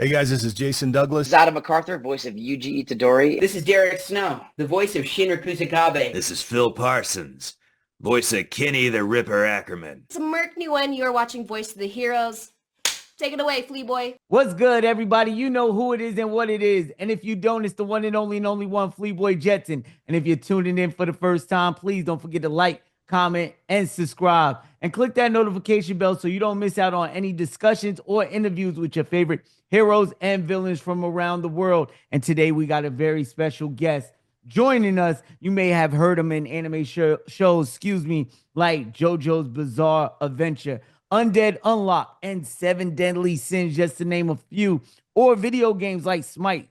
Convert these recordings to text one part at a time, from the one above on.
Hey guys, this is Jason This Douglas. is Adam MacArthur, voice of Yuji Itadori. This is Derek Snow, the voice of Shinra Kusakabe. This is Phil Parsons, voice of Kenny the Ripper Ackerman. It's Merc New One. You're watching Voice of the Heroes. Take it away, Flea Boy. What's good, everybody? You know who it is and what it is. And if you don't, it's the one and only one, Flea Boy Jetson. And if you're tuning in for the first time, please don't forget to like, comment, and subscribe. And click that notification bell so you don't miss out on any discussions or interviews with your favorite heroes and villains from around the world. And today we got a very special guest joining us. You may have heard him in anime shows, like JoJo's Bizarre Adventure, Undead Unlock, and Seven Deadly Sins, just to name a few, or video games like Smite,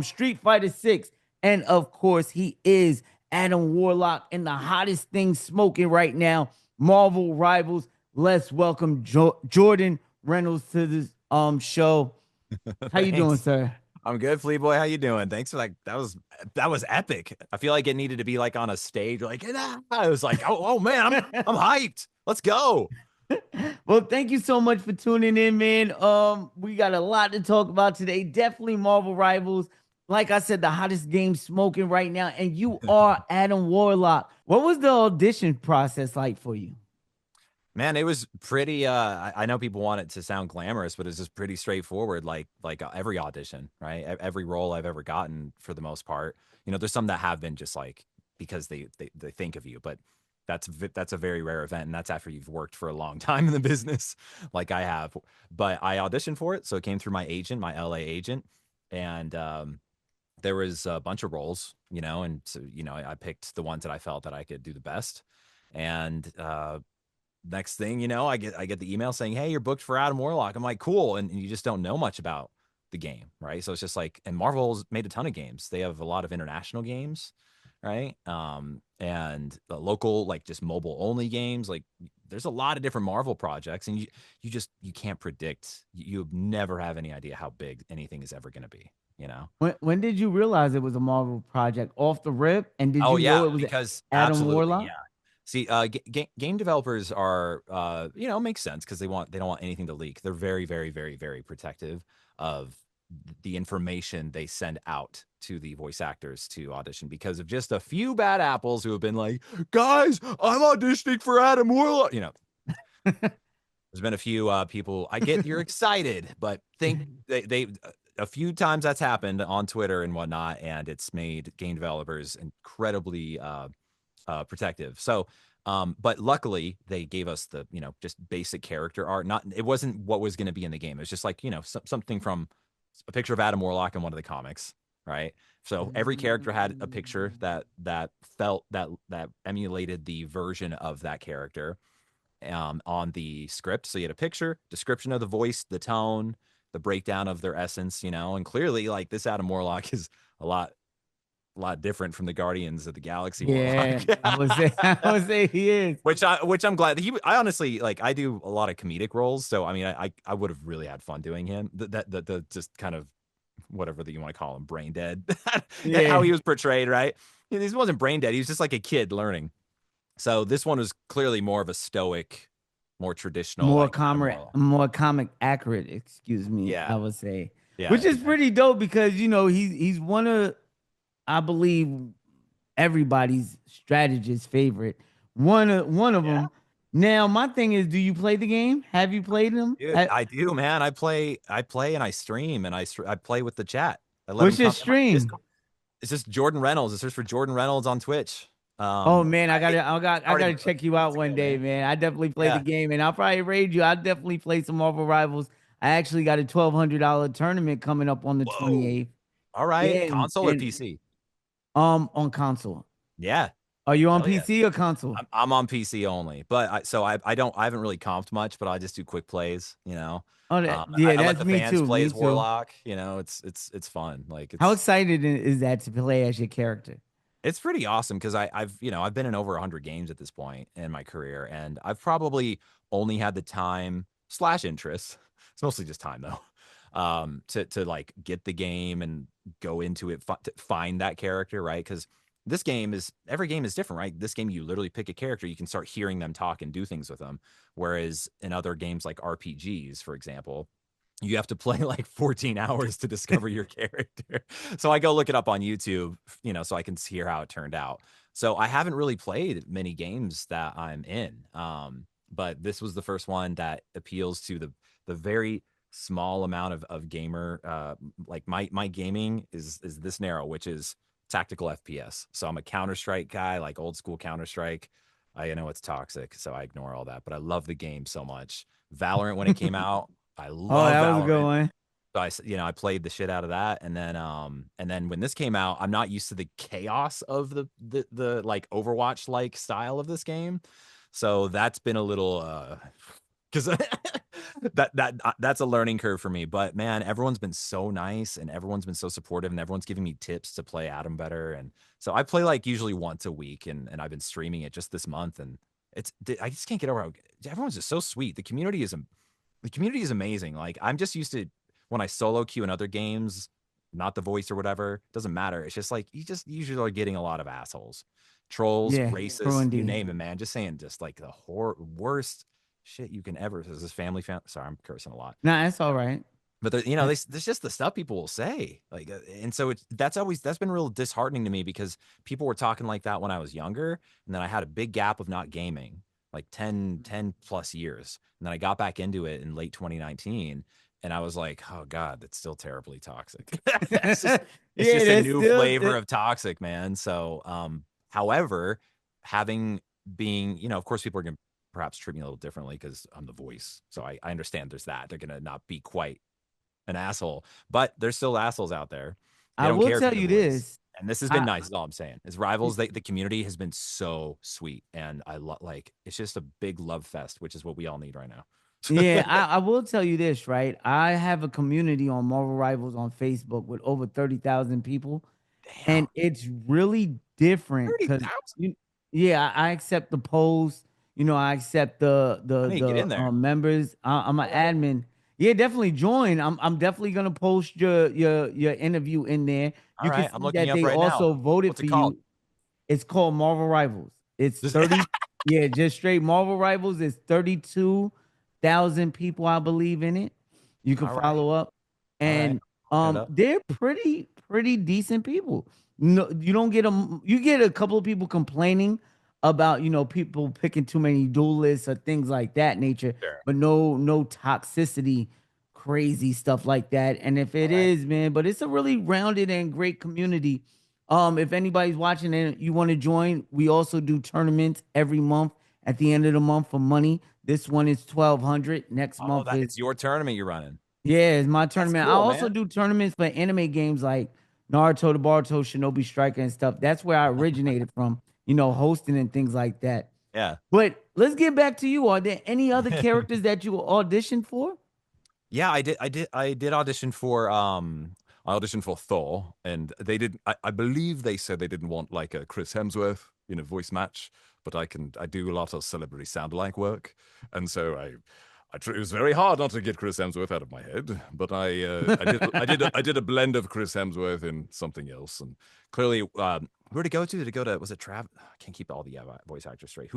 Street Fighter 6, and of course, he is Adam Warlock and the hottest thing smoking right now, Marvel Rivals. Let's welcome Jordan Reynolds to this show. How you doing, sir? I'm good, Flea Boy. How you doing? Thanks for that was epic. I feel like it needed to be like on a stage, like I was like, oh man, I'm hyped. Let's go. Well, thank you so much for tuning in, man. We got a lot to talk about today. Definitely Marvel Rivals. Like I said, the hottest game smoking right now. And you are Adam Warlock. What was the audition process like for you? Man, it was pretty. I know people want it to sound glamorous, but it's just pretty straightforward. Like every audition, right? Every role I've ever gotten, for the most part. You know, there's some that have been just like because they think of you, but that's a very rare event, and that's after you've worked for a long time in the business, like I have. But I auditioned for it, so it came through my agent, my LA agent, and there was a bunch of roles, you know, and so I picked the ones that I felt that I could do the best, and next thing you know, I get the email saying, hey, you're booked for Adam Warlock. I'm like, cool. And you just don't know much about the game, right? So it's just like, and Marvel's made a ton of games. They have a lot of international games, right? And the local, like just mobile only games. Like there's a lot of different Marvel projects, and you can't predict. You never have any idea how big anything is ever going to be. You know, when did you realize it was a Marvel project off the rip? And did you know it was because Adam Warlock? Yeah. See, game developers are, makes sense because they don't want anything to leak. They're very, very, very, very protective of the information they send out to the voice actors to audition, because of just a few bad apples who have been like, guys, I'm auditioning for Adam Warlock. You know, there's been a few people. I get you're excited, but think they a few times that's happened on Twitter and whatnot, and it's made game developers incredibly protective. So but luckily they gave us the just basic character art. It wasn't what was going to be in the game. It was just like something from a picture of Adam Warlock in one of the comics, right? So every character had a picture that felt that emulated the version of that character on the script. So you had a picture, description of the voice, the tone, the breakdown of their essence, and clearly like this Adam Warlock is a lot different from the Guardians of the Galaxy. Yeah, I would say he is. Which I'm glad I honestly like. I do a lot of comedic roles, so I mean, I would have really had fun doing him. The just kind of whatever that you want to call him, brain dead. Yeah, how he was portrayed, right? He wasn't brain dead. He was just like a kid learning. So this one was clearly more of a stoic, more traditional, more comic accurate. Excuse me. Yeah, I would say. Yeah, which is pretty dope because he's one of, I believe, everybody's strategist favorite. One of them. Now, my thing is, do you play the game? Have you played them? Dude, I do, man. I play and I stream, and I play with the chat. What's your stream? It's just Jordan Reynolds. It's just for Jordan Reynolds on Twitch. Oh man, I gotta check you out one day, man. I definitely play the game, and I'll probably raid you. I'll definitely play some Marvel Rivals. I actually got a $1,200 tournament coming up on the 28th. All right, console or PC? On console. Yeah. Are you on PC or console? I'm on PC only, but I haven't really comped much, but I just do quick plays, Oh, I that's let the me fans too. play as too. Warlock. It's fun. Like, how excited is that to play as your character? It's pretty awesome because I've been in over 100 games at this point in my career, and I've probably only had the time / interest. It's mostly just time though, to like get the game and go into it, to find that character, right? Because every game is different, right? This game, you literally pick a character, you can start hearing them talk and do things with them. Whereas in other games like RPGs, for example, you have to play like 14 hours to discover your character. So I go look it up on YouTube, so I can see how it turned out. So I haven't really played many games that I'm in. But this was the first one that appeals to the very small amount of gamer. Like my gaming is this narrow, which is tactical FPS. So I'm a Counter-Strike guy, like old school Counter-Strike. I know it's toxic, so I ignore all that, but I love the game so much. Valorant, when it came out, I Oh, love that Valorant. was a good one. So I played the shit out of that, and then when this came out, I'm not used to the chaos of the like Overwatch like style of this game, so that's been a little because that's a learning curve for me. But man, everyone's been so nice, and everyone's been so supportive, and everyone's giving me tips to play Adam better, and so I play like usually once a week, and I've been streaming it just this month, and I just can't get over how everyone's just so sweet. The community is amazing. Like I'm just used to when I solo queue in other games, not the voice or whatever, doesn't matter. It's just like you just usually are getting a lot of assholes, trolls, Yeah, true racists, you indeed. name it, man. Just saying, just like the worst shit you can ever. This is family. Sorry, I'm cursing a lot. Nah, that's all right. But there's just the stuff people will say, like, and so that's been real disheartening to me because people were talking like that when I was younger, and then I had a big gap of not gaming, like 10 plus years, and then I got back into it in late 2019, and I was like, oh god, that's still terribly toxic. it's just a new flavor of toxic, man. So, however, being, of course, people are gonna perhaps treat me a little differently because I'm the voice, so I understand there's that they're gonna not be quite an asshole, but there's still assholes out there. I will tell you this, and this has been nice. Is all I'm saying. Is Rivals, the community has been so sweet, and I like it's just a big love fest, which is what we all need right now. Yeah, I will tell you this, right? I have a community on Marvel Rivals on Facebook with over 30,000 people. Damn. And it's really different because I accept the polls. I accept the get in there. members. I'm an admin. Yeah, definitely join. I'm definitely gonna post your interview in there. All right, I'm looking you up right also now. voted What's for it called? you. It's called Marvel Rivals. It's 30. Yeah, just straight Marvel Rivals. It's 32,000 people, I believe, in it. You can follow up, and they're pretty decent people. No, you don't get them. You get a couple of people complaining about people picking too many duelists or things like that nature, but no toxicity, crazy stuff like that. And if it is, man, but it's a really rounded and great community. If anybody's watching and you want to join, we also do tournaments every month at the end of the month for money. This one is 1,200. Next month it's your tournament you're running. Yeah, it's my tournament. Cool, I also do tournaments for anime games like Naruto, the Boruto, Shinobi Striker, and stuff. That's where I originated from, hosting and things like that. Yeah. But let's get back to you. Are there any other characters that you auditioned for? Yeah, I did audition for I auditioned for Thor, and they did. I believe they said they didn't want like a Chris Hemsworth in a voice match, but I do a lot of celebrity sound-alike work, and so it was very hard not to get Chris Hemsworth out of my head, but I did a blend of Chris Hemsworth and something else, and clearly, where'd it go to? Did it go to? Was it Trav? I can't keep all the voice actors straight.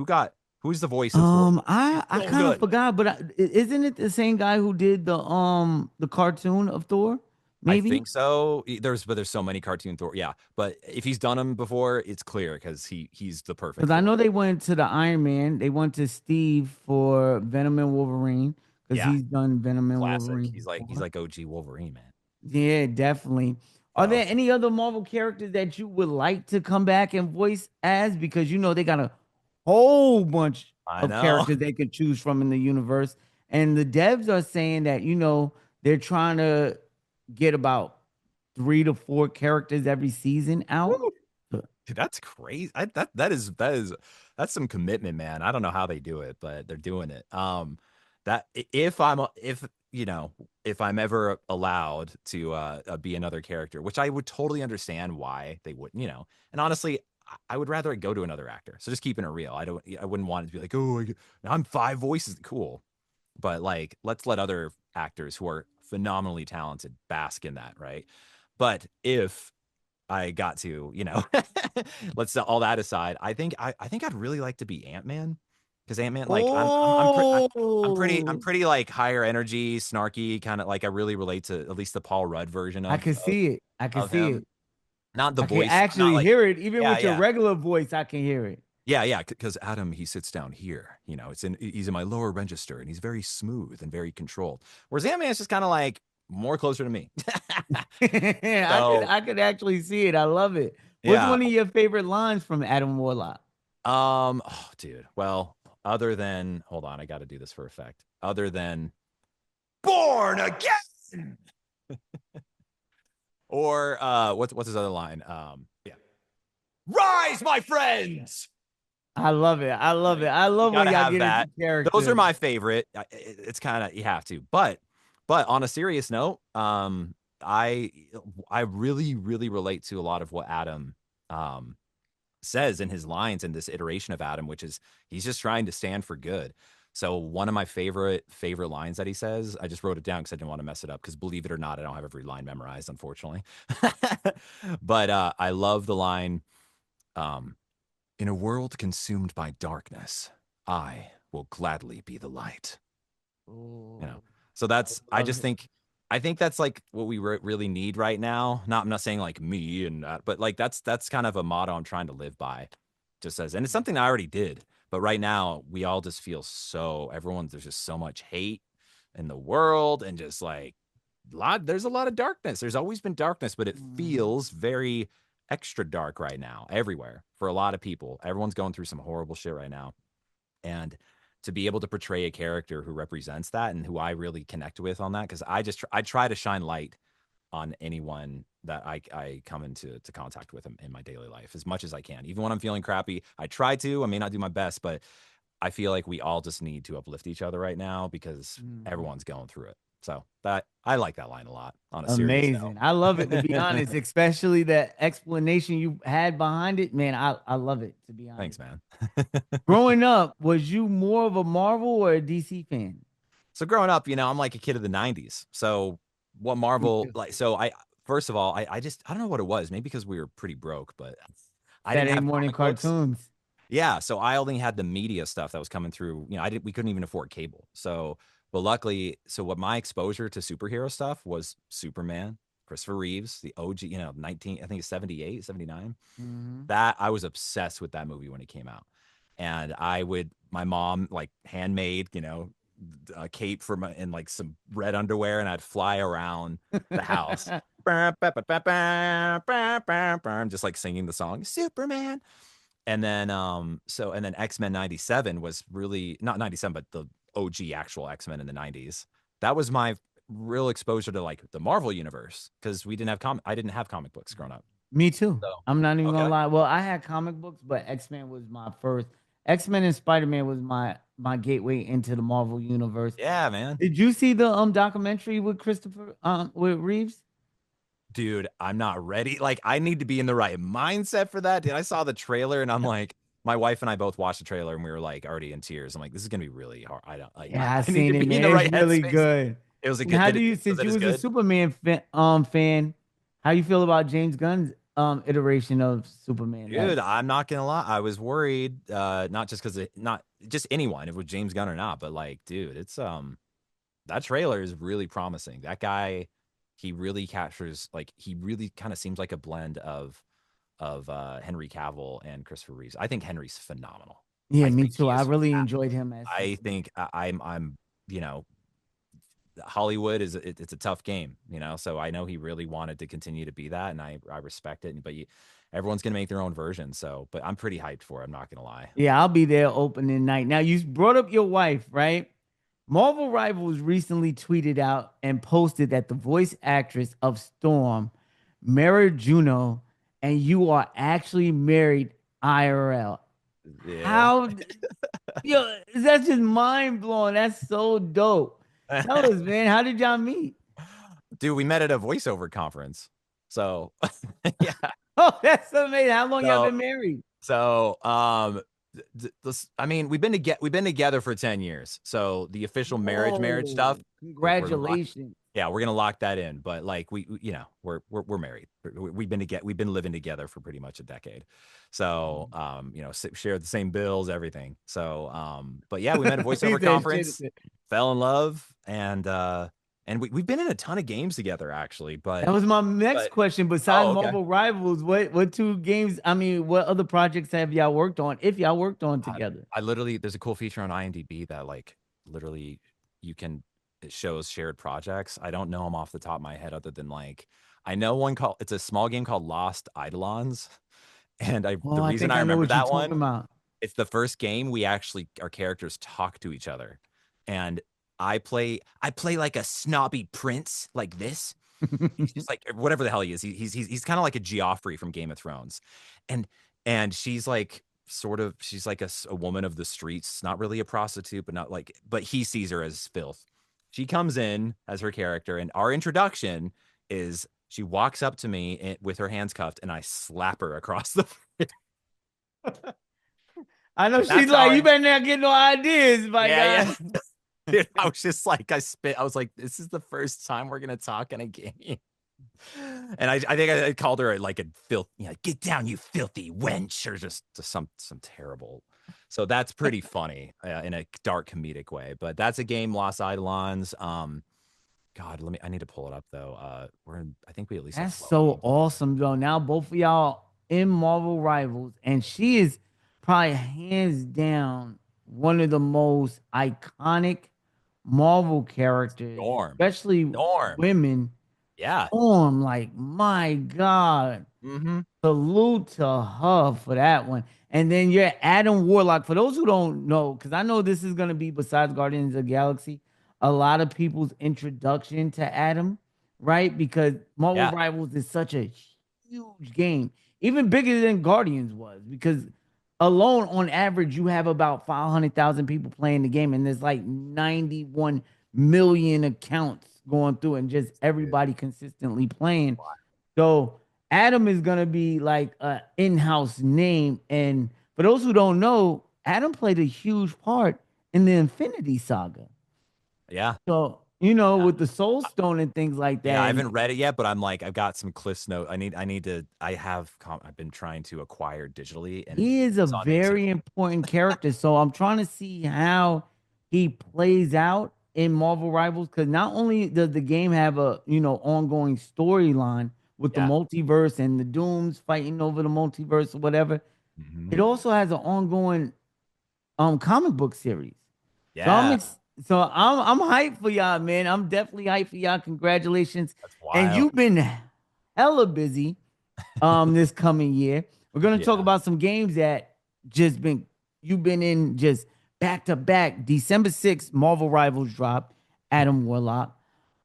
Who's the voice of Thor? I kind of forgot, but isn't it the same guy who did the cartoon of Thor? Maybe? I think so. There's so many cartoon Thor. Yeah, but if he's done them before, it's clear because he's the perfect. Because I know they went to the Iron Man. They went to Steve for Venom and Wolverine because he's done Venom and Wolverine. He's like OG Wolverine, man. Yeah, definitely. Are there any other Marvel characters that you would like to come back and voice as? Because they got a whole bunch of characters they could choose from in the universe, and the devs are saying that they're trying to get about 3 to 4 characters every season out. Dude, that's crazy. That's some commitment, man. I don't know how they do it, but they're doing it. That if I'm ever allowed to be another character, which I would totally understand why they wouldn't, and honestly, I would rather it go to another actor. So just keeping it real. I wouldn't want it to be like, oh, I'm 5 voices. Cool. But like, let's let other actors who are phenomenally talented bask in that. Right. But if I got to, let's set all that aside. I think I'd really like to be Ant-Man. Because Ant-Man, like I'm Oh, pretty like higher energy, snarky, kind of like I really relate to at least the Paul Rudd version I can see it. I can of see him. it. Not the I can voice, not actually like hear it. Even yeah, with your yeah. regular voice, I can hear it. Yeah, because Adam, he sits down here. He's in my lower register, and he's very smooth and very controlled. Whereas Ant-Man is just kind of like more closer to me. So I could actually see it. I love it. What's yeah, one of your favorite lines from Adam Warlock? oh, dude. Well, other than hold on, I got to do this for effect. Other than born again, or what's his other line? Yeah, rise, my friends. I love it. I love it. Like, I you love when gotta y'all have get into that. character. Those are my favorite. It's kind of you have to, but on a serious note, I really relate to a lot of what Adam says in his lines in this iteration of Adam, which is he's just trying to stand for good. So one of my favorite lines that he says, I just wrote it down because I didn't want to mess it up. Because believe it or not, I don't have every line memorized, unfortunately. But I love the line. In a world consumed by darkness, I will gladly be the light. So that's I just think that's like what we really need right now. I'm not saying like me and that, but like that's kind of a motto I'm trying to live by. Just as, and it's something I already did, but right now we all just feel there's just so much hate in the world, and just like there's a lot of darkness. There's always been darkness, but it feels very extra dark right now everywhere for a lot of people. Everyone's going through some horrible shit right now. And to be able to portray a character who represents that and who I really connect with on that, because I try to shine light on anyone that I come into contact with in my daily life as much as I can. Even when I'm feeling crappy, I try to. I may not do my best, but I feel like we all just need to uplift each other right now because everyone's going through it. So that I like that line a lot on a serious note. Amazing. I love it, to be honest, especially the explanation you had behind it. Man, I love it, to be honest. Thanks, man. Growing up, was you more of a Marvel or a DC fan? So growing up, I'm like a kid of the 90s. So what Marvel, like, so first of all, I don't know what it was. Maybe because we were pretty broke, but I didn't Saturday have morning comic books. cartoons. Yeah. So I only had the media stuff that was coming through. We couldn't even afford cable. So, but luckily, what my exposure to superhero stuff was Superman, Christopher Reeves, the OG, 19, I think it's 78, 79. That I was obsessed with that movie when it came out. And my mom like handmade, a cape and like some red underwear, and I'd fly around the house. Just like singing the song Superman. And then X-Men 97 was really not 97, but the OG actual X-Men in the 90s. That was my real exposure to like the Marvel universe, because I didn't have comic books growing up. Me too. So, I'm not even okay. gonna lie. Well, I had comic books, but X-Men was my first. X-Men and Spider-Man was my gateway into the Marvel universe. Yeah, man. Did you see the documentary with with Reeves? Dude, I'm not ready. Like, I need to be in the right mindset for that. Dude, I saw the trailer and I'm like, my wife and I both watched the trailer and we were like already in tears. I'm like, this is gonna be really hard. Yeah, I need seen to it, be man. in the right It's really headspace. good. It was a And good. how do you, since you was a Superman fan, how you feel about James Gunn's iteration of Superman? Dude, I'm not gonna lie. I was worried, not just because not just anyone, if it was James Gunn or not, but like, dude, it's that trailer is really promising. That guy, he really captures, like, he really kind of seems like a blend of Henry Cavill and Christopher Reeves. I think Henry's phenomenal. Yeah, me too. I really enjoyed him as I think I'm Hollywood it's a tough game, so I know he really wanted to continue to be that, and I respect it. But everyone's gonna make their own version, but I'm pretty hyped for it. I'm not gonna lie. Yeah, I'll be there opening night. Now, you brought up your wife, right? Marvel Rivals recently tweeted out and posted that the voice actress of Storm married Juno, and you are actually married IRL. Yeah. How? Yo, that's just mind blowing. That's so dope. Tell us, man, how did y'all meet? Dude, we met at a voiceover conference. So yeah. Oh, that's amazing. How long y'all been married? So I mean, we've been together for 10 years. So the official marriage stuff. Congratulations. Yeah, we're gonna lock that in. But like you know, we're married. We've been living together for pretty much a decade. So you know, share the same bills, everything. So but yeah, we met at a He voiceover said conference, shit. fell in love, and we've been in a ton of games together actually. That was my next question. Besides oh, okay. Marvel Rivals, what two games? I mean, what other projects have y'all worked on? If y'all worked on together, I literally there's a cool feature on IMDb that like literally it shows shared projects. I don't know them off the top of my head other than like I know it's a small game called Lost Eidolons. And the I reason think I I know remember what you're that talking one, about. it's the first game our characters talk to each other. And I play like a snobby prince like this. He's just like whatever the hell he is. He's kind of like a Joffrey from Game of Thrones. And she's like she's like a woman of the streets, not really a prostitute, but he sees her as filth. She comes in as her character, and our introduction is she walks up to me with her hands cuffed, and I slap her across the. I know she's like, you better not get no ideas, my guy. Yeah. Dude, I was just like, I was like, this is the first time we're gonna talk in a game. And I think I called her like a filth, get down, you filthy wench, or just some terrible. So that's pretty funny in a dark comedic way. But that's a game, Lost Eidolons. God, I need to pull it up though. I think we at least. That's so awesome, though. Now both of y'all in Marvel Rivals, and she is probably hands down one of the most iconic Marvel characters, especially women. Yeah. Storm, like my God. Salute to her for that one. And then you're Adam Warlock. For those who don't know, because I know this is going to be, besides Guardians of the Galaxy, a lot of people's introduction to Adam, right? Because Marvel Rivals is such a huge game, even bigger than Guardians was, because alone on average, you have about 500,000 people playing the game, and there's like 91 million accounts going through, and just everybody consistently playing. So Adam is gonna be like an in-house name. And for those who don't know, Adam played a huge part in the Infinity Saga. Yeah. So with the Soul Stone and things like that. Yeah, I haven't read it yet, but I'm like, I've got some Cliff's Note. I've been trying to acquire digitally, and he is a very important character. So I'm trying to see how he plays out in Marvel Rivals, because not only does the game have a ongoing storyline with the multiverse and the Dooms fighting over the multiverse or whatever, it also has an ongoing comic book series. Yeah. So I'm hyped for y'all, man. I'm definitely hyped for y'all. Congratulations. That's wild. And you've been hella busy this coming year. We're gonna talk about some games that you've been in just back to back. December 6th, Marvel Rivals dropped, Adam Warlock.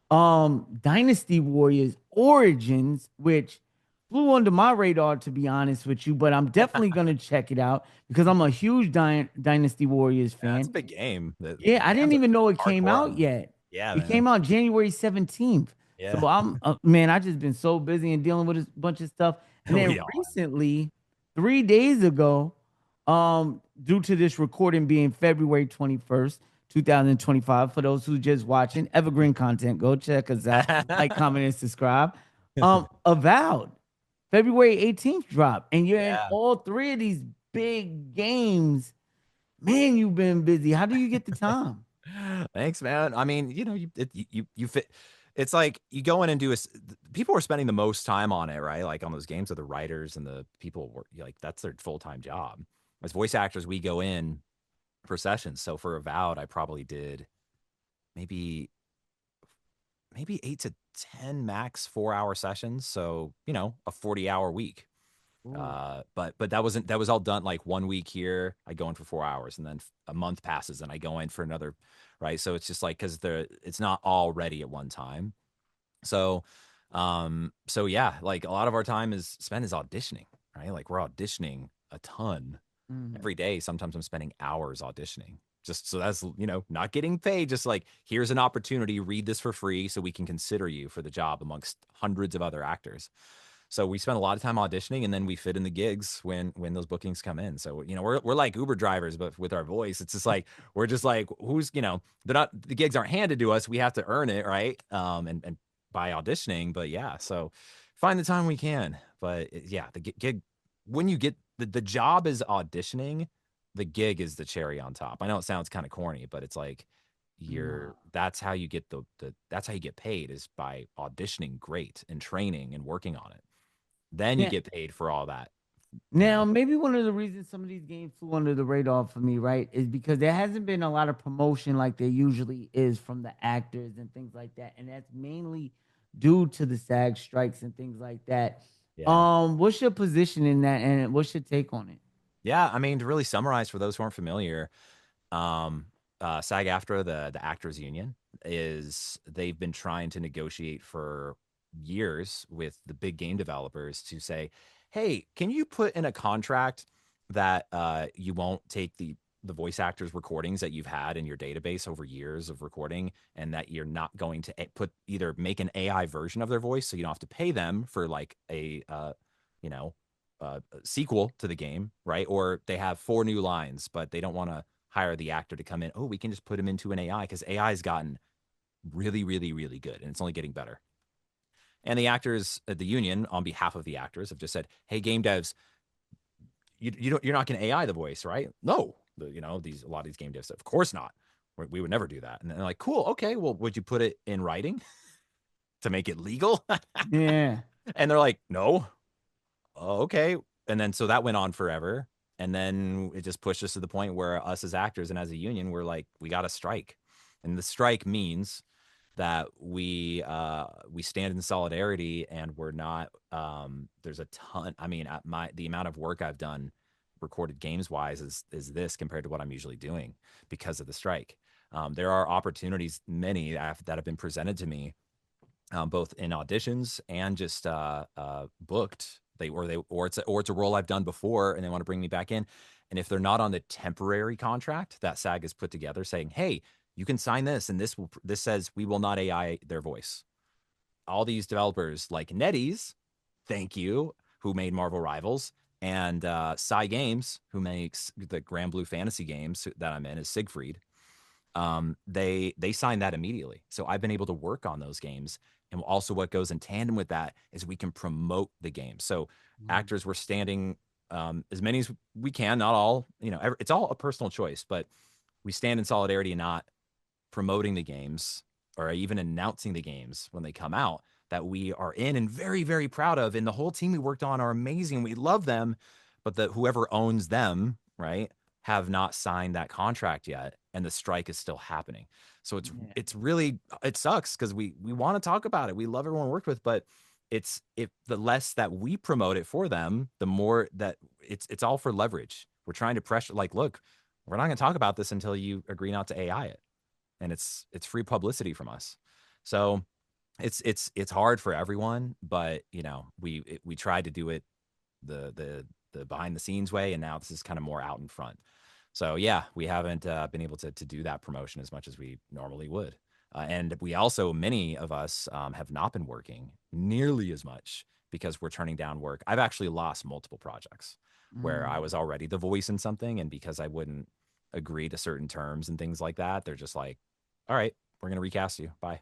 Dynasty Warriors Origins, which flew under my radar, to be honest with you, but I'm definitely gonna check it out because I'm a huge Dynasty Warriors fan. It's a big game. I didn't even know it came out yet. Yeah, it came out January 17th. Yeah. So I'm I just been so busy and dealing with a bunch of stuff. And then recently, 3 days ago, due to this recording being February 21st, 2025, for those who just watching, evergreen content, go check us out, like, comment, and subscribe. Avowed, February 18th drop, and you're in all three of these big games. Man, you've been busy. How do you get the time? Thanks, man. I mean, you fit. It's like you go in and people are spending the most time on it, right? Like on those games are the writers and the people like that's their full-time job. As voice actors, we go in for sessions. So for Avowed, I probably did maybe 8 to 10 max 4-hour sessions. So, a 40-hour week. But that was all done like 1 week here. I go in for 4 hours, and then a month passes and I go in for another, right? So it's just like, cause it's not all ready at one time. So yeah, like a lot of our time is spent auditioning, right? Like we're auditioning a ton every day. Sometimes I'm spending hours auditioning. Just so that's, not getting paid, just like, here's an opportunity, read this for free so we can consider you for the job amongst hundreds of other actors. So we spend a lot of time auditioning, and then we fit in the gigs when those bookings come in. So we're like Uber drivers, but with our voice, it's just like we're just like the gigs aren't handed to us. We have to earn it, right? And by auditioning, but yeah, so find the time we can. But yeah, the gig when you get the job is auditioning, the gig is the cherry on top. I know it sounds kind of corny, but it's like that's how you get that's how you get paid, is by auditioning great and training and working on it. Then you get paid for all that. Now, maybe one of the reasons some of these games flew under the radar for me, right, is because there hasn't been a lot of promotion like there usually is from the actors and things like that. And that's mainly due to the SAG strikes and things like that. Yeah. What's your position in that, and what's your take on it? Yeah, I mean, to really summarize for those who aren't familiar, SAG-AFTRA, the actors union, they've been trying to negotiate for years with the big game developers to say, hey, can you put in a contract that you won't take the voice actors recordings that you've had in your database over years of recording, and that you're not going to either make an AI version of their voice so you don't have to pay them for like a sequel to the game, right? Or they have 4 new lines, but they don't want to hire the actor to come in. Oh, we can just put him into an AI, because AI has gotten really, really, really good, and it's only getting better. And the actors at the union, on behalf of the actors, have just said, "Hey, game devs, you're not going to AI the voice, right?" No, a lot of these game devs said, "Of course not. We would never do that." And they're like, "Cool, okay. Well, would you put it in writing to make it legal?" Yeah. And they're like, "No." Oh, okay. And then so that went on forever. And then it just pushed us to the point where us as actors and as a union, we're like, we got to strike. And the strike means that we stand in solidarity, and we're not there's a ton. I mean, the amount of work I've done recorded games wise is this compared to what I'm usually doing because of the strike. There are opportunities, many that have been presented to me, both in auditions and just booked. Or it's a role I've done before, and they want to bring me back in. And if they're not on the temporary contract that SAG has put together, saying, "Hey, you can sign this, and this says we will not AI their voice." All these developers like NetEase, thank you, who made MarvelRivals, and Psy Games, who makes the Grand Blue Fantasy games that I'm in, is Siegfried. They signed that immediately. So I've been able to work on those games. And also what goes in tandem with that is we can promote the game. So actors were standing as many as we can, not all, it's all a personal choice, but we stand in solidarity, not promoting the games or even announcing the games when they come out that we are in and very, very proud of. And the whole team we worked on are amazing. We love them, but whoever owns them, right, have not signed that contract yet, and the strike is still happening. So it's really, it sucks, because we want to talk about it. We love everyone we worked with, but the less that we promote it for them, the more that it's all for leverage. We're trying to pressure, like, look, we're not going to talk about this until you agree not to AI it, and it's free publicity from us. So it's hard for everyone, but we tried to do it the behind the scenes way, and now this is kind of more out in front. So yeah, we haven't been able to do that promotion as much as we normally would. And we also, many of us have not been working nearly as much because we're turning down work. I've actually lost multiple projects where I was already the voice in something, and because I wouldn't agree to certain terms and things like that, they're just like, all right, we're going to recast you. Bye.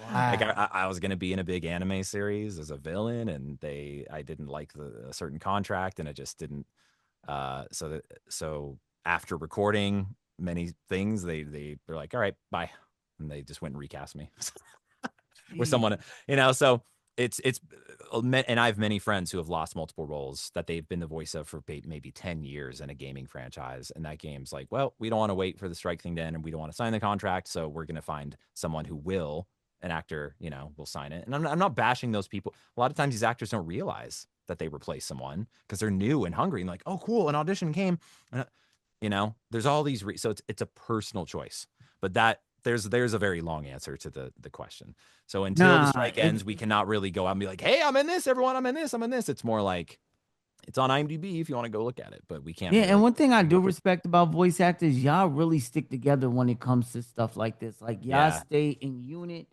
I was going to be in a big anime series as a villain, and I didn't like a certain contract, and it just didn't. So after recording many things, they're like, all right, bye. And they just went and recast me with someone, so it's, and I have many friends who have lost multiple roles that they've been the voice of for maybe 10 years in a gaming franchise. And that game's like, well, we don't want to wait for the strike thing to end, and we don't want to sign the contract. So we're going to find someone who will, an actor, will sign it. And I'm not bashing those people. A lot of times these actors don't realize that they replace someone because they're new and hungry and like, oh, cool, an audition came. There's all these. So it's a personal choice, but there's a very long answer to the question. So until the strike ends, we cannot really go out and be like, hey, I'm in this, everyone, I'm in this, I'm in this. It's more like, it's on IMDb if you want to go look at it, but we can't. Yeah, and one thing I do respect about voice actors, y'all really stick together when it comes to stuff like this. Like, y'all stay in unit,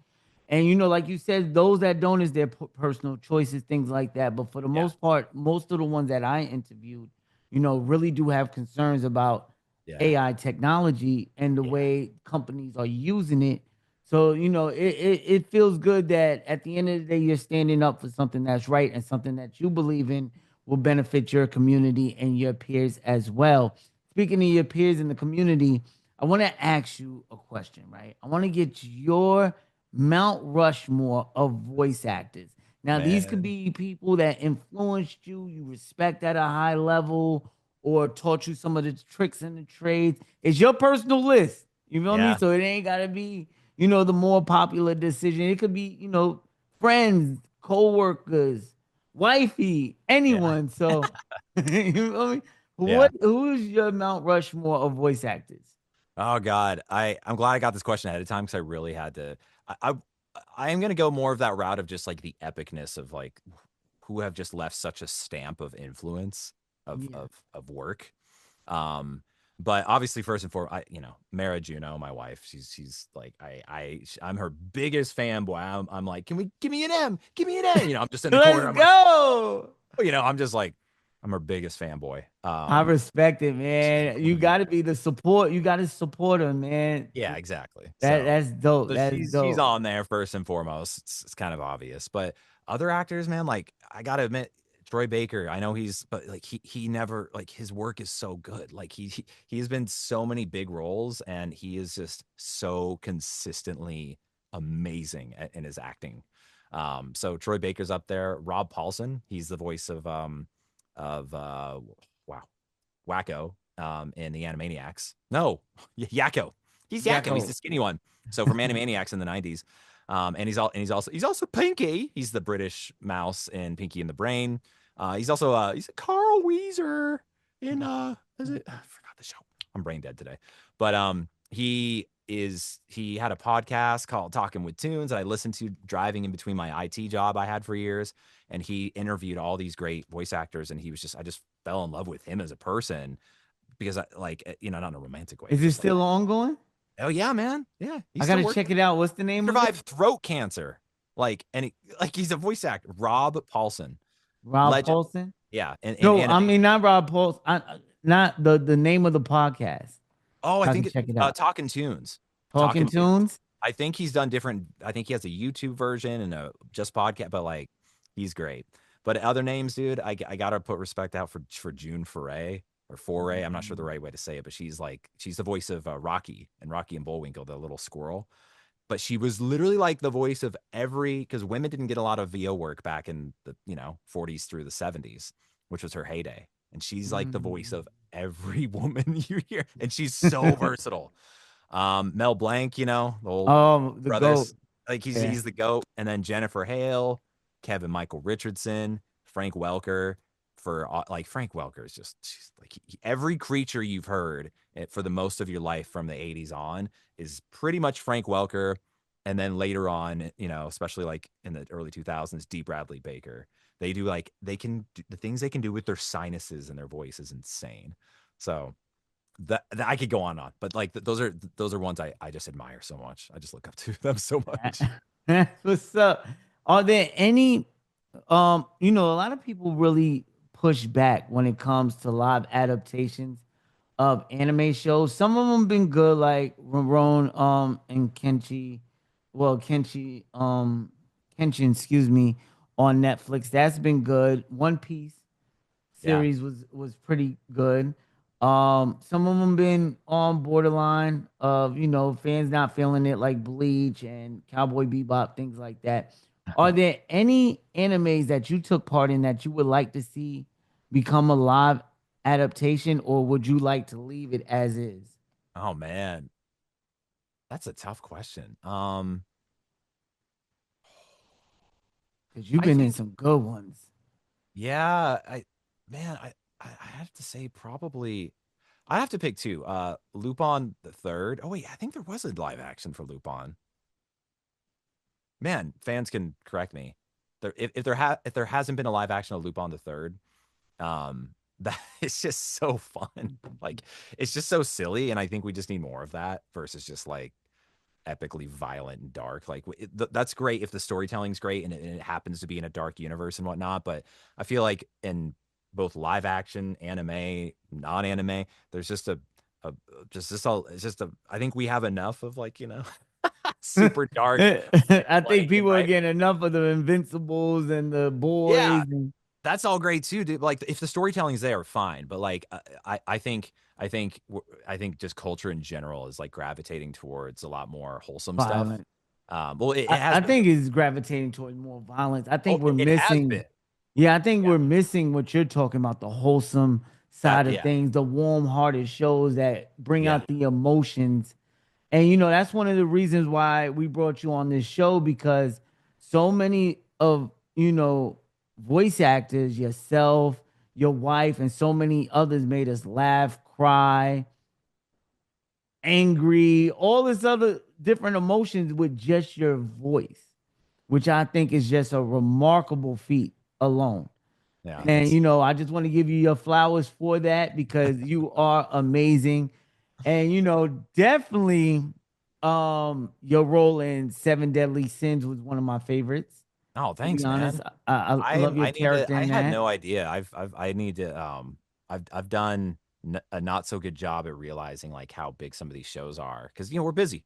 And like you said, those that don't is their personal choices, things like that. But for the Yeah. most part, most of the ones that I interviewed, really do have concerns about Yeah. AI technology and the way companies are using it. So, it feels good that at the end of the day, you're standing up for something that's right and something that you believe in will benefit your community and your peers as well. Speaking of your peers in the community, I want to ask you a question, right? I want to get your Mount Rushmore of voice actors. Now, these could Man. be people that influenced you, you respect at a high level, or taught you some of the tricks and the trades. It's your personal list. You feel me? Yeah. So it ain't gotta be, the more popular decision. It could be, friends, co-workers, wifey, Yeah. anyone. So you feel me? Yeah. Who's your Mount Rushmore of voice actors? Oh God, I'm glad I got this question ahead of time because I really had to. I I am gonna go more of that route of just like the epicness of like who have just left such a stamp of influence of Yeah. of work. Um, but obviously, first and foremost, Mara Juno, my wife, she's like I'm her biggest fanboy. I'm like, can we give me an M? Give me an M. I'm just in the corner. Let's I'm like, go. I'm just like, I'm her biggest fanboy. I respect it, She's the man. You queen. got to be the support. You got to support her, man. Yeah, exactly. That's dope. So That's she's dope. on there first and foremost. It's kind of obvious, but other actors, man, like I gotta admit, Troy Baker. I know but like he never like his work is so good. Like he has been so many big roles, and he is just so consistently amazing in his acting. So Troy Baker's up there. Rob Paulson, he's the voice of wow, Wacko in the Animaniacs. No, Yakko. He's Yakko. He's Yakko. the skinny one. So from Animaniacs in the 90s. And he's also Pinky. He's the British mouse in Pinky and the Brain. He's also he's a Carl Weezer in is it I forgot the show. I'm brain dead today. But he had a podcast called Talking with Tunes that I listened to driving in between my IT job I had for years. And he interviewed all these great voice actors, and I just fell in love with him as a person because I like, not in a romantic way. Is it still ongoing? Oh yeah, man. Yeah. I got to check it out. What's the name of it? Survived throat cancer. Like, he's a voice actor. Rob Paulson. Rob Legend. Paulson? Yeah. No, I mean, not Rob Paulson. Not the name of the podcast. Oh, I think check it out. Talking Tunes. Talking Tunes? I think he's done different. I think he has a YouTube version and a just podcast, but like he's great. But other names, dude, I gotta put respect out for June Foray or Foray. I'm not sure the right way to say it, but she's the voice of Rocky and Bullwinkle, the little squirrel. But she was literally like the voice of because women didn't get a lot of VO work back in the 40s through the 70s, which was her heyday. And she's like the voice of every woman you hear, and she's so versatile. Mel Blanc, the old the brothers, GOAT. like he's the GOAT. And then Jennifer Hale, Kevin Michael Richardson, Frank Welker. Frank Welker is she's like every creature you've heard for the most of your life from the 80s on is pretty much Frank Welker. And then later on, especially like in the early 2000s, D. Bradley Baker. They do the things they can do with their sinuses and their voice is insane. So that I could go on, but like those are ones I just admire so much. I just look up to them so much. What's up? Are there any a lot of people really push back when it comes to live adaptations of anime shows. Some of them been good, like Ramon and Kenshin, excuse me, on Netflix. That's been good. One Piece series was pretty good. Some of them been on borderline of fans not feeling it, like Bleach and Cowboy Bebop, things like that. Are there any animes that you took part in that you would like to see become a live adaptation, or would you like to leave it as is? Oh man, that's a tough question. Because you've been in some good ones. Yeah, I have to say probably I have to pick two. Lupin the Third. Oh wait, I think there was a live action for Lupin. Man, fans can correct me. If there hasn't been a live action of Lupin the Third, that it's just so fun. Like it's just so silly, and I think we just need more of that versus just like epically violent and dark. Like that's great if the storytelling's great and it happens to be in a dark universe and whatnot. But I feel like in both live action, anime, non-anime, there's just I think we have enough of like, super dark. I think people are getting enough of the Invincibles and the boys. Yeah. And that's all great too, dude. Like if the storytelling's there, fine. But like, I think just culture in general is like gravitating towards a lot more wholesome violent. stuff. Well, I think it's gravitating towards more violence. I think we're missing. Yeah, I think we're missing what you're talking about, the wholesome side of things, the warm-hearted shows that bring out the emotions. And, that's one of the reasons why we brought you on this show, because so many of, voice actors, yourself, your wife, and so many others made us laugh, cry, angry, all this other different emotions with just your voice, which I think is just a remarkable feat alone. Yeah. And, I just want to give you your flowers for that, because you are amazing. And, definitely your role in Seven Deadly Sins was one of my favorites. Oh, thanks, man. I love your character. I had no idea. I've done a not so good job at realizing like how big some of these shows are, because we're busy.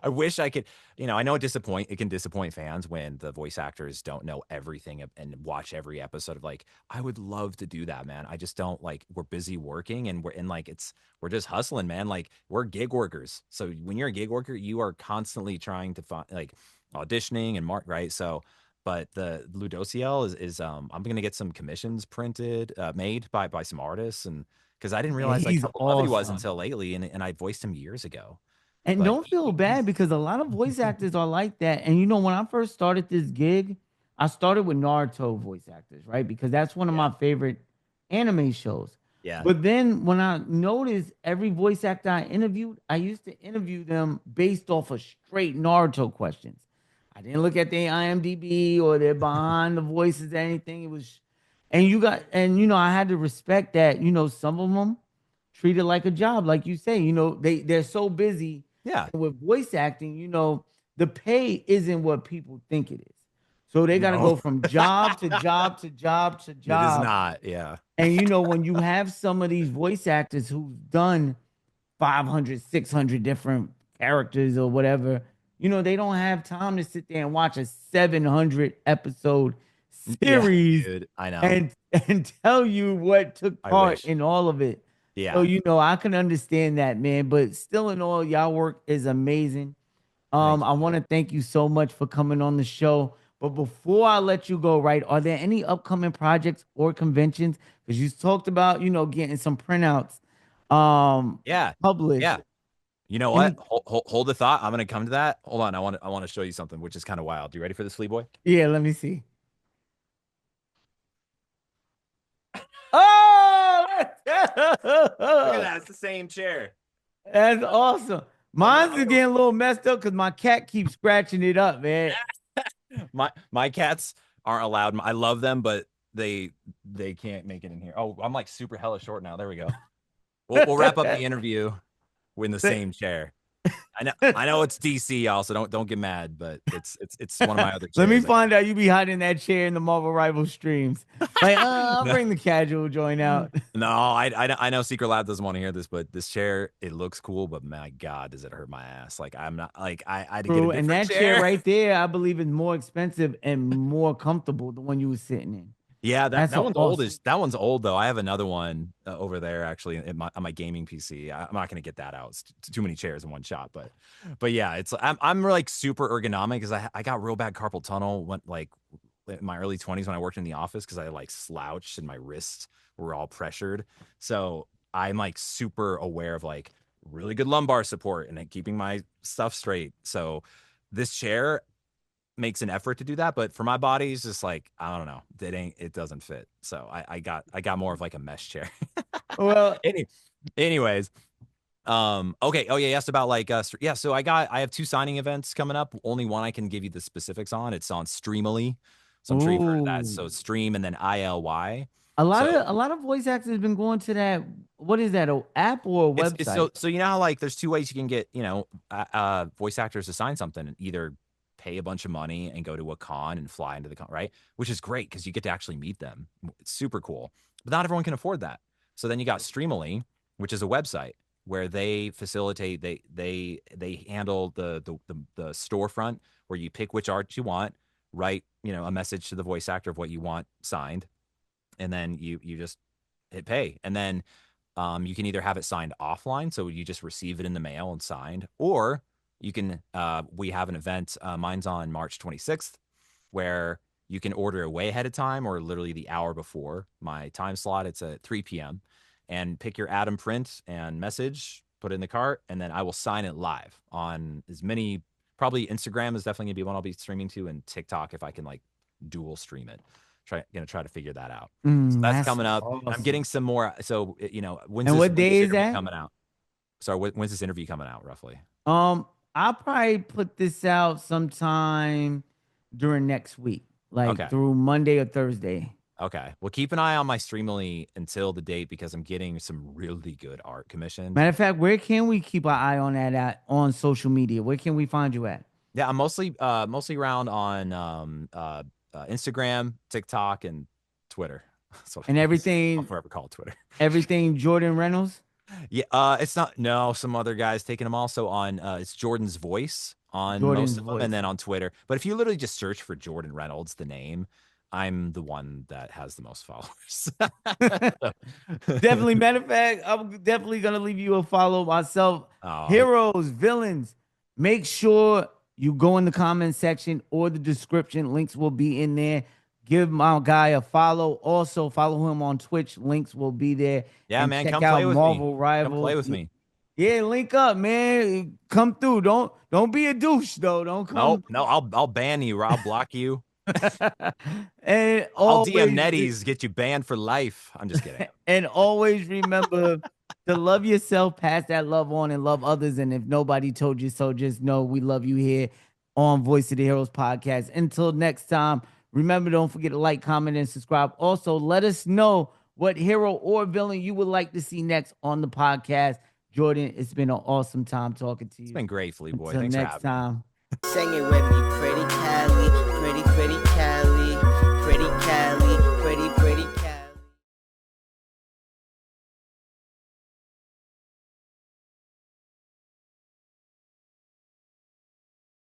I wish I could. I know it can disappoint fans when the voice actors don't know everything and watch every episode of like. I would love to do that, man. I just don't like. We're busy working and we're just hustling, man. Like we're gig workers. So when you're a gig worker, you are constantly trying to find like auditioning and right. So. But the Ludociel is I'm gonna get some commissions made by some artists, and because I didn't realize like how lovely he was until lately, and I voiced him years ago. And don't feel bad, because a lot of voice actors are like that. And when I first started this gig, I started with Naruto voice actors, right? Because that's one of my favorite anime shows. Yeah. But then when I noticed every voice actor I interviewed, I used to interview them based off of straight Naruto questions. I didn't look at their IMDb or their behind the voices or anything. It was, and I had to respect that. Some of them treat it like a job, like you say. They're so busy. Yeah. With voice acting, the pay isn't what people think it is. So they got to go from job to job to job to job. It is not. Yeah. And when you have some of these voice actors who've done 500, 600 different characters or whatever. They don't have time to sit there and watch a 700 episode series. Dude, I know. And tell you what took part in all of it. Yeah. So, I can understand that, man. But still in all, y'all work is amazing. I want to thank you so much for coming on the show. But before I let you go, right, are there any upcoming projects or conventions? Because you talked about, getting some printouts published. Yeah. You know what? Hold the thought. I'm gonna come to that. Hold on. I want to show you something, which is kind of wild. You ready for this, Flea Boy? Yeah, let me see. Oh, look at that. It's the same chair. That's awesome. Mine's is getting a little messed up because my cat keeps scratching it up, man. my cats aren't allowed. I love them, but they can't make it in here. Oh, I'm like super hella short now. There we go. We'll wrap up the interview. We're in the same chair. I know it's DC, y'all, so don't get mad, but it's one of my other chairs. Let me find out you be hiding that chair in the Marvel Rivals streams. Like, I'll bring the casual joint out. No, I know Secret Lab doesn't want to hear this, but this chair, it looks cool, but my God, does it hurt my ass? Like I'm not like I had to get a different and that chair right there, I believe is more expensive and more comfortable, the one you were sitting in. Yeah, that one's old. That one's old though. I have another one over there actually on my gaming PC. I'm not gonna get that out. It's too many chairs in one shot. But yeah, I'm like super ergonomic because I got real bad carpal tunnel when like in my early 20s when I worked in the office because I like slouched and my wrists were all pressured. So I'm like super aware of like really good lumbar support and like keeping my stuff straight. So this chair makes an effort to do that, but for my body it's just like I don't know, it doesn't fit. So I got more of like a mesh chair. Well, anyways, okay. Oh yeah, you asked about like yeah, so I have 2 signing events coming up. Only one I can give you the specifics on. It's on Streamily, so I'm sure you've heard of that. So Stream and then ILY. A lot of voice actors have been going to that. What is that? An app or a website? So you know how like there's two ways you can get voice actors to sign something, and either pay a bunch of money and go to a con and fly into the con, right? Which is great because you get to actually meet them. It's super cool. But not everyone can afford that. So then you got Streamily, which is a website where they facilitate, they handle the storefront where you pick which art you want, write, a message to the voice actor of what you want signed, and then you just hit pay. And then you can either have it signed offline, so you just receive it in the mail and signed, or you can, we have an event, mine's on March 26th, where you can order it way ahead of time or literally the hour before my time slot. It's at 3 p.m. and pick your Adam print and message, put it in the cart, and then I will sign it live on as many, probably Instagram is definitely gonna be one I'll be streaming to, and TikTok if I can like dual stream it. Gonna try to figure that out. So that's coming up. Awesome. I'm getting some more. So And what day is that coming out? Sorry, when's this interview coming out roughly? I'll probably put this out sometime during next week, like through Monday or Thursday. Okay. Well, keep an eye on my Streamily until the date because I'm getting some really good art commissioned. Matter of fact, where can we keep our eye on that at on social media? Where can we find you at? Yeah, I'm mostly around on Instagram, TikTok, and Twitter. And everything. I'll forever call it Twitter. Everything Jordan Reynolds. Yeah, it's not. No, some other guys taking them also on. It's Jordan's Voice on most of them, and then on Twitter. But if you literally just search for Jordan Reynolds, the name, I'm the one that has the most followers. Definitely. Matter of fact, I'm definitely gonna leave you a follow myself. Heroes, villains. Make sure you go in the comment section or the description. Links will be in there. Give my guy a follow. Also follow him on Twitch. Links will be there. Yeah, and man, check come out play with Marvel me. Rivals. Come play with me. Yeah, link up, man. Come through. Don't be a douche though. Don't come. No, I'll ban you. Or I'll block you. And I'll DM Netties, get you banned for life. I'm just kidding. And always remember to love yourself, pass that love on, and love others. And if nobody told you so, just know we love you here on Voice of the Heroes podcast. Until next time, remember, don't forget to like, comment, and subscribe. Also, let us know what hero or villain you would like to see next on the podcast. Jordan, it's been an awesome time talking to you. It's been great, Flea Boy. Until Thanks next for having me. time. Sing it with me, pretty Cali, pretty Cali.